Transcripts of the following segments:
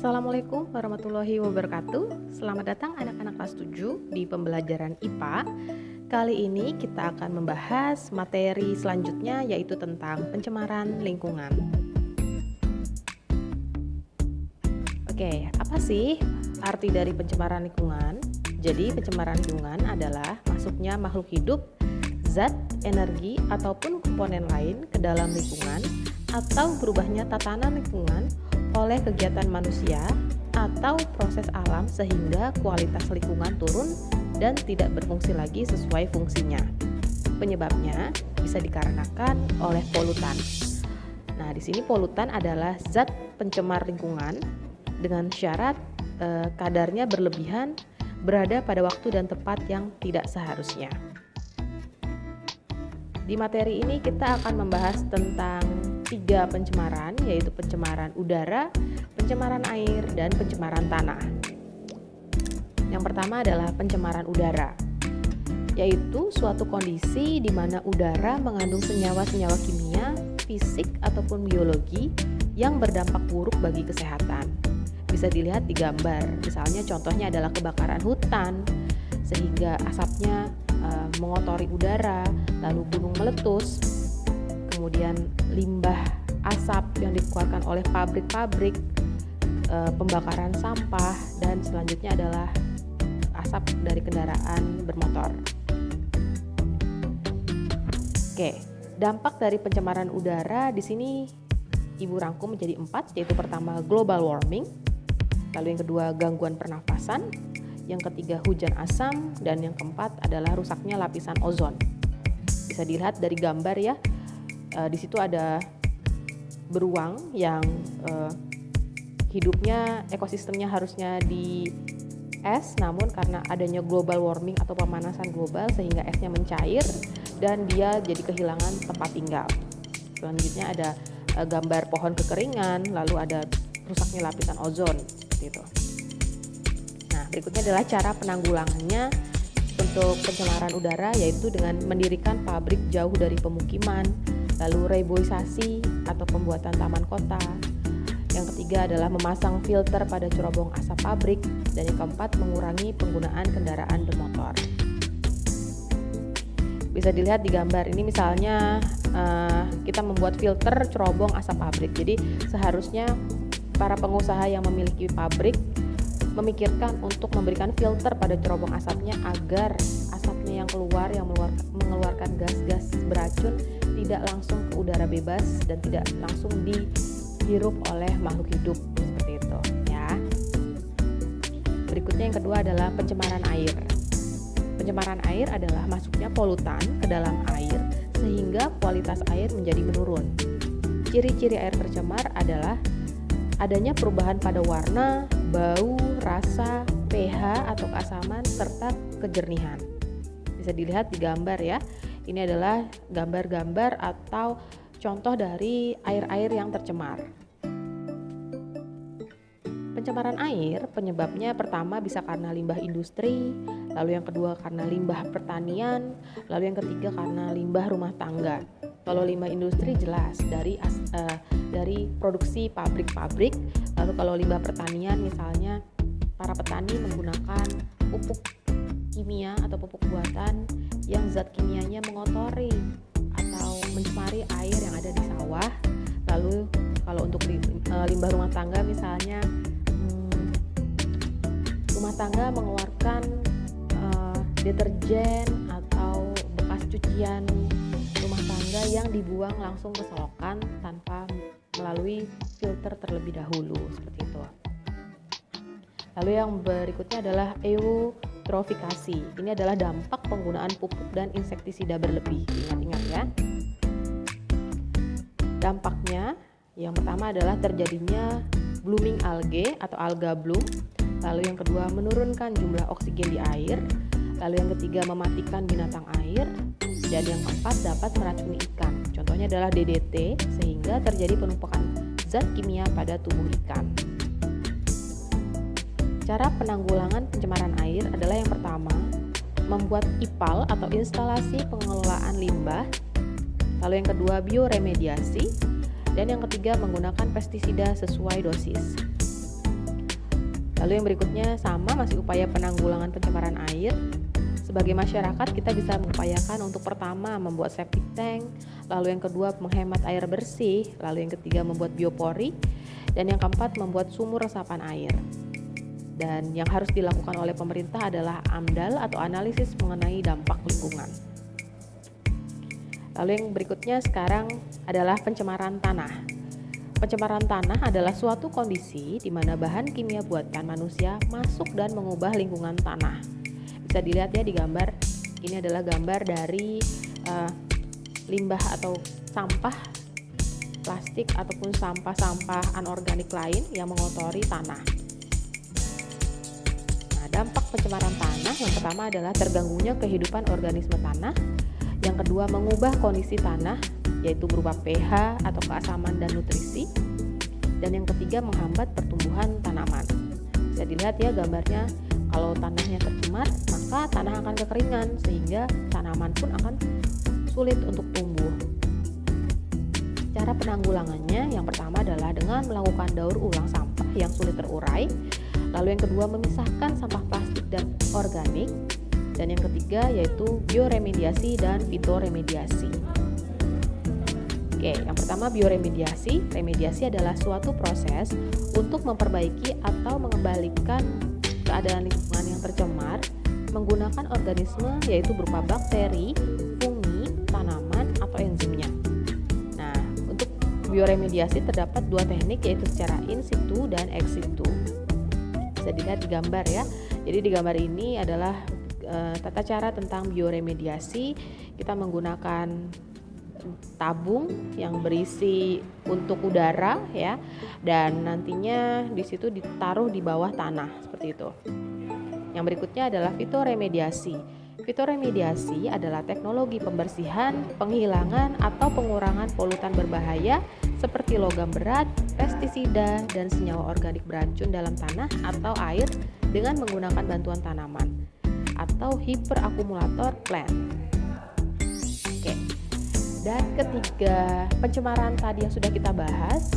Assalamualaikum warahmatullahi wabarakatuh. Selamat datang anak-anak kelas 7 di pembelajaran IPA. Kali ini kita akan membahas materi selanjutnya, yaitu tentang pencemaran lingkungan. Oke, apa sih arti dari pencemaran lingkungan? Jadi pencemaran lingkungan adalah masuknya makhluk hidup, zat, energi, ataupun komponen lain ke dalam lingkungan, atau berubahnya tatanan lingkungan oleh kegiatan manusia atau proses alam sehingga kualitas lingkungan turun dan tidak berfungsi lagi sesuai fungsinya. Penyebabnya bisa dikarenakan oleh polutan. Nah, di sini polutan adalah zat pencemar lingkungan dengan syarat kadarnya berlebihan, berada pada waktu dan tempat yang tidak seharusnya. Di materi ini kita akan membahas tentang 3 pencemaran, yaitu pencemaran udara, pencemaran air, dan pencemaran tanah. Yang pertama adalah pencemaran udara, yaitu suatu kondisi di mana udara mengandung senyawa-senyawa kimia, fisik, ataupun biologi yang berdampak buruk bagi kesehatan. Bisa dilihat di gambar, misalnya contohnya adalah kebakaran hutan, sehingga asapnya mengotori udara, lalu gunung meletus, kemudian limbah asap yang dikeluarkan oleh pabrik-pabrik, pembakaran sampah, dan selanjutnya adalah asap dari kendaraan bermotor. Oke, dampak dari pencemaran udara di sini Ibu rangkum menjadi 4, yaitu pertama global warming, lalu yang kedua gangguan pernafasan, yang ketiga hujan asam, dan yang keempat adalah rusaknya lapisan ozon. Bisa dilihat dari gambar ya, di situ ada beruang yang hidupnya, ekosistemnya harusnya di es, namun karena adanya global warming atau pemanasan global sehingga esnya mencair dan dia jadi kehilangan tempat tinggal. Selanjutnya ada gambar pohon kekeringan, lalu ada rusaknya lapisan ozon seperti itu. Nah, berikutnya adalah cara penanggulangannya untuk pencemaran udara, yaitu dengan mendirikan pabrik jauh dari pemukiman, lalu reboisasi atau pembuatan taman kota. Yang ketiga adalah memasang filter pada cerobong asap pabrik, dan yang keempat mengurangi penggunaan kendaraan bermotor. Bisa dilihat di gambar ini, misalnya kita membuat filter cerobong asap pabrik. Jadi seharusnya para pengusaha yang memiliki pabrik memikirkan untuk memberikan filter pada cerobong asapnya agar asapnya yang keluar, yang mengeluarkan gas-gas beracun tidak langsung ke udara bebas dan tidak langsung dihirup oleh makhluk hidup seperti itu ya. Berikutnya yang kedua adalah pencemaran air. Pencemaran air adalah masuknya polutan ke dalam air sehingga kualitas air menjadi menurun. Ciri-ciri air tercemar adalah adanya perubahan pada warna, bau, rasa, pH atau keasaman, serta kejernihan. Bisa dilihat di gambar ya. Ini adalah gambar-gambar atau contoh dari air-air yang tercemar. Pencemaran air penyebabnya pertama bisa karena limbah industri, lalu yang kedua karena limbah pertanian, lalu yang ketiga karena limbah rumah tangga. Kalau limbah industri jelas dari produksi pabrik-pabrik, lalu kalau limbah pertanian misalnya para petani menggunakan pupuk kimia atau pupuk buatan yang zat kimianya mengotori atau mencemari air yang ada di sawah. Lalu kalau untuk limbah rumah tangga misalnya rumah tangga mengeluarkan deterjen atau bekas cucian rumah tangga yang dibuang langsung ke selokan tanpa melalui filter terlebih dahulu seperti itu. Lalu yang berikutnya adalah eutrofikasi. Ini adalah dampak penggunaan pupuk dan insektisida berlebih. Ingat-ingat ya. Dampaknya yang pertama adalah terjadinya blooming algae atau alga bloom. Lalu yang kedua menurunkan jumlah oksigen di air. Lalu yang ketiga mematikan binatang air. Dan yang keempat dapat meracuni ikan. Contohnya adalah DDT, sehingga terjadi penumpukan zat kimia pada tubuh ikan. Cara penanggulangan pencemaran air adalah yang pertama, membuat IPAL atau instalasi pengelolaan limbah. Lalu yang kedua bioremediasi. Dan yang ketiga menggunakan pestisida sesuai dosis. Lalu yang berikutnya sama, masih upaya penanggulangan pencemaran air. Sebagai masyarakat kita bisa mengupayakan untuk pertama membuat septic tank, lalu yang kedua menghemat air bersih, lalu yang ketiga membuat biopori, dan yang keempat membuat sumur resapan air. Dan yang harus dilakukan oleh pemerintah adalah AMDAL atau analisis mengenai dampak lingkungan. Lalu yang berikutnya sekarang adalah pencemaran tanah. Pencemaran tanah adalah suatu kondisi di mana bahan kimia buatan manusia masuk dan mengubah lingkungan tanah. Bisa dilihat ya di gambar, ini adalah gambar dari limbah atau sampah plastik ataupun sampah-sampah anorganik lain yang mengotori tanah. Nah, dampak pencemaran tanah yang pertama adalah terganggunya kehidupan organisme tanah, yang kedua mengubah kondisi tanah yaitu berupa pH atau keasaman dan nutrisi, dan yang ketiga menghambat pertumbuhan tanaman. Bisa dilihat ya gambarnya, kalau tanahnya tercemar maka tanah akan kekeringan sehingga tanaman pun akan sulit untuk tumbuh. Cara penanggulangannya yang pertama adalah dengan melakukan daur ulang sampah yang sulit terurai, lalu yang kedua memisahkan sampah plastik dan organik, dan yang ketiga yaitu bioremediasi dan fitoremediasi. Oke, yang pertama bioremediasi. Remediasi adalah suatu proses untuk memperbaiki atau mengembalikan keadaan lingkungan yang tercemar menggunakan organisme yaitu berupa bakteri, fungi, tanaman, atau enzimnya. Nah, untuk bioremediasi terdapat dua teknik yaitu secara in situ dan ex situ. Bisa dilihat di gambar ya. Jadi di gambar ini adalah tata cara tentang bioremediasi. Kita menggunakan tabung yang berisi untuk udara ya, dan nantinya di situ ditaruh di bawah tanah seperti itu. Yang berikutnya adalah fitoremediasi. Fitoremediasi adalah teknologi pembersihan, penghilangan atau pengurangan polutan berbahaya seperti logam berat, pestisida, dan senyawa organik beracun dalam tanah atau air dengan menggunakan bantuan tanaman atau hiperakumulator plant. Oke. Dan ketiga pencemaran tadi yang sudah kita bahas,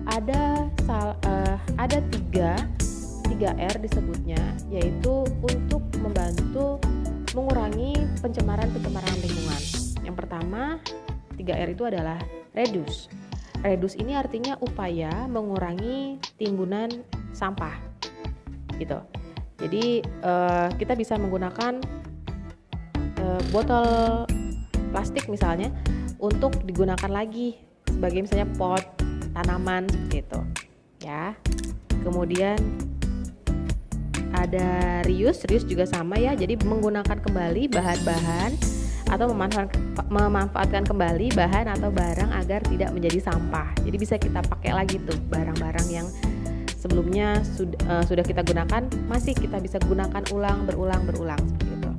ada tiga R disebutnya, yaitu untuk membantu mengurangi pencemaran lingkungan. Yang pertama, 3R itu adalah reduce. Reduce ini artinya upaya mengurangi timbunan sampah, gitu. Jadi kita bisa menggunakan botol plastik misalnya untuk digunakan lagi sebagai misalnya pot tanaman seperti itu ya. Kemudian ada reuse juga sama ya, jadi menggunakan kembali bahan-bahan atau memanfaatkan kembali bahan atau barang agar tidak menjadi sampah. Jadi bisa kita pakai lagi tuh barang-barang yang sebelumnya sudah kita gunakan, masih kita bisa gunakan berulang seperti itu.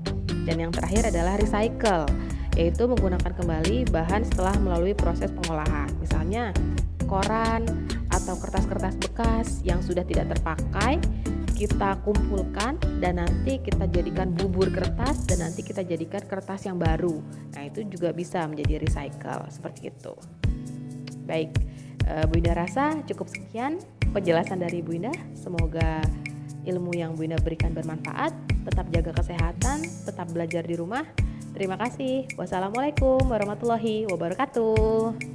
Dan yang terakhir adalah recycle, yaitu menggunakan kembali bahan setelah melalui proses pengolahan. Misalnya koran atau kertas-kertas bekas yang sudah tidak terpakai kita kumpulkan dan nanti kita jadikan bubur kertas dan nanti kita jadikan kertas yang baru. Nah, itu juga bisa menjadi recycle seperti itu. Baik, Bu Indah rasa cukup sekian penjelasan dari Bu Indah. Semoga ilmu yang Bu Indah berikan bermanfaat. Tetap jaga kesehatan, tetap belajar di rumah. Terima kasih. Wassalamualaikum warahmatullahi wabarakatuh.